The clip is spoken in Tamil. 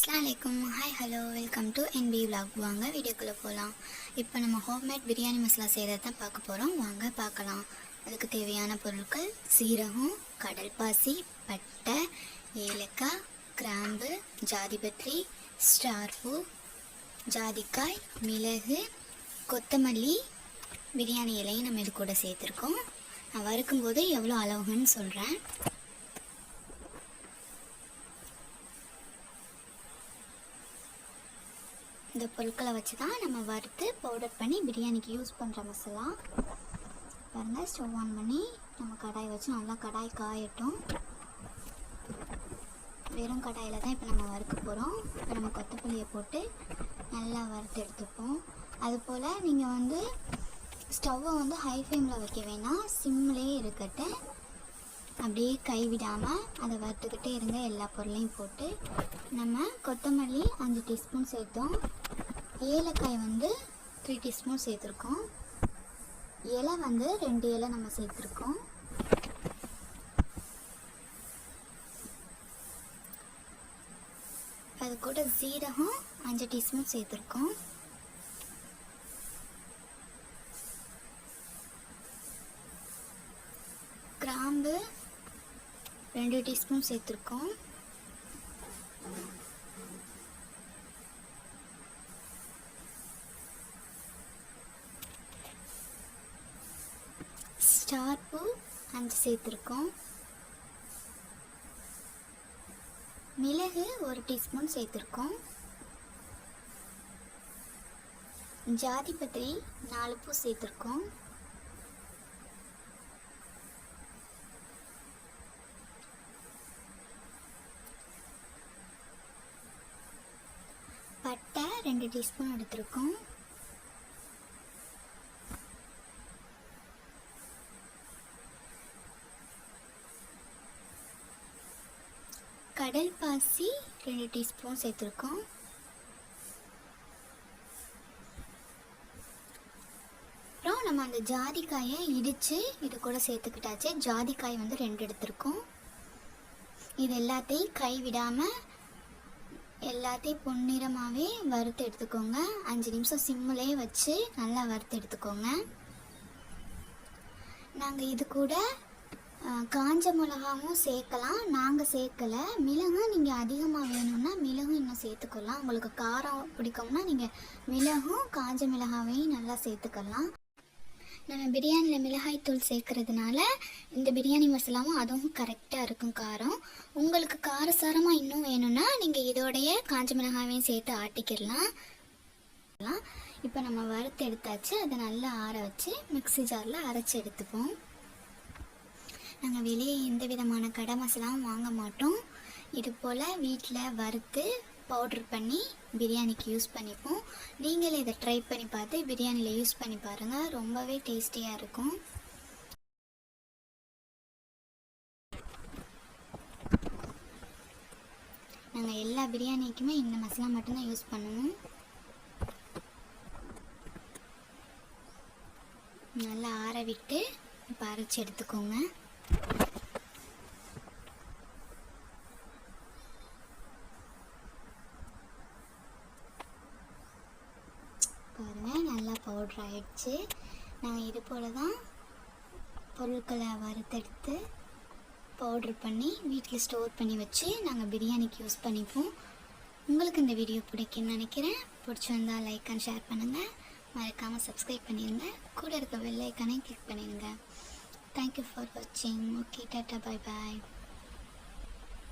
அஸ்ஸலாமு hi hello welcome to NP vlog. வாங்க வீடியோக்குள்ளே போகலாம். இப்போ நம்ம ஹோம்மேட் பிரியாணி மசாலா செய்கிறது தான் பார்க்க போகிறோம். வாங்க பார்க்கலாம். அதுக்கு தேவையான பொருட்கள்: சீரகம், கடல் பாசி, பட்டை, ஏலக்காய், கிராம்பு, ஜாதிபத்திரி, ஸ்டார் பூ, ஜாதிக்காய், மிளகு, கொத்தமல்லி, பிரியாணி இலையும் நம்ம இது கூட சேர்த்துருக்கோம். நான் வறுக்கும்போது எவ்வளோ அளவுன்னு சொல்கிறேன். இந்த பொருட்களை வச்சு தான் நம்ம வறுத்து பவுடர் பண்ணி பிரியாணிக்கு யூஸ் பண்ணுற மசாலா. பாருங்கள், ஸ்டவ் ஆன் பண்ணி நம்ம கடாய் வச்சு நல்லா கடாய் காயட்டும். வெறும் கடாயில் தான் இப்போ நம்ம வறுக்க போகிறோம். இப்போ நம்ம கொத்தமல்லியை போட்டு நல்லா வறுத்து எடுத்துப்போம். அதுபோல் நீங்கள் ஸ்டவ்வை ஹை ஃப்ளேமில் வைக்க வேணாம், சிம்லேயே இருக்கட்டும். அப்படியே கைவிடாமல் அதை வறுத்துக்கிட்டே இருங்க. எல்லா பொருளையும் போட்டு நம்ம கொத்தமல்லி 5 டீஸ்பூன் சேர்த்தோம். ஏலக்காய் 3 டீஸ்பூன் சேர்த்துருக்கோம். இலை 2 இலை நம்ம சேர்த்துருக்கோம். அது கூட சீரகம் 5 டீஸ்பூன் சேர்த்துருக்கோம். கிராம்பு 2 டீஸ்பூன் சேர்த்துருக்கோம். ஸ்டார் பூ 5 சேர்த்துருக்கோம். மிளகு 1 டீஸ்பூன் சேர்த்துருக்கோம். ஜாதிபத்திரி 4 பூ சேர்த்துருக்கோம். பட்டை 2 டீஸ்பூன் எடுத்துருக்கோம். கடல் பாசி 2 டீஸ்பூன் சேர்த்துருக்கோம். அப்புறம் நம்ம அந்த ஜாதிக்காயை இடித்து இது கூட சேர்த்துக்கிட்டாச்சு. ஜாதிக்காய் 2 எடுத்துருக்கோம். இது எல்லாத்தையும் கைவிடாமல் எல்லாத்தையும் பொன்னிறமாகவே வறுத்து எடுத்துக்கோங்க. 5 நிமிஷம் சிம்மிலே வச்சு நல்லா வறுத்து எடுத்துக்கோங்க. நாங்கள் இது கூட காஞ்ச மிளகாவும் சேர்க்கலாம். நாங்கள் சேர்க்கலை. மிளகு நீங்கள் அதிகமாக வேணும்னா மிளகு இன்னும் சேர்த்துக்கலாம். உங்களுக்கு காரம் பிடிக்கும்னா நீங்கள் மிளகும் காஞ்ச மிளகாவையும் நல்லா சேர்த்துக்கலாம். நம்ம பிரியாணியில் மிளகாய் தூள் சேர்க்கறதுனால இந்த பிரியாணி மசாலாவும் அதுவும் கரெக்டாக இருக்கும் காரம். உங்களுக்கு காரசாரமாக இன்னும் வேணும்னா நீங்கள் இதோடைய காஞ்ச மிளகாவையும் சேர்த்து ஆட்டிக்கிடலாம். இப்போ நம்ம வறுத்து எடுத்தாச்சு. அதை நல்லா ஆற வச்சு மிக்ஸி ஜாரில் அரைச்சி எடுத்துப்போம். நாங்கள் வெளியே எந்த விதமான கடை மசாலாவும் வாங்க மாட்டோம். இது போல் வீட்டில் வறுத்து பவுட்ரு பண்ணி பிரியாணிக்கு யூஸ் பண்ணிப்போம். நீங்களே இதை ட்ரை பண்ணி பார்த்து பிரியாணியில் யூஸ் பண்ணி பாருங்கள். ரொம்பவே டேஸ்டியாக இருக்கும். நாங்கள் எல்லா பிரியாணிக்குமே இந்த மசாலா மட்டும்தான் யூஸ் பண்ணுவோம். நல்லா ஆற விட்டு இப்போ அரைச்சி எடுத்துக்கோங்க. பாருங்கள், நல்லா பவுட்ரு ஆகிடுச்சு. நாங்கள் இது போல் தான் பொருட்களை வறுத்தெடுத்து பவுட்ரு பண்ணி வீட்டில் ஸ்டோர் பண்ணி வச்சு நாங்கள் பிரியாணிக்கு யூஸ் பண்ணிப்போம். உங்களுக்கு இந்த வீடியோ பிடிக்குன்னு நினைக்கிறேன். பிடிச்சிருந்தால் லைக் அண்ட் ஷேர் பண்ணுங்கள். மறக்காமல் சப்ஸ்கிரைப் பண்ணிடுங்க. கூட இருக்க பெல் ஐக்கானையும் கிளிக் பண்ணிடுங்க. தேங்க்யூ ஃபார் வாட்சிங். ஓகே, டாட்டா, பாய் பாய்.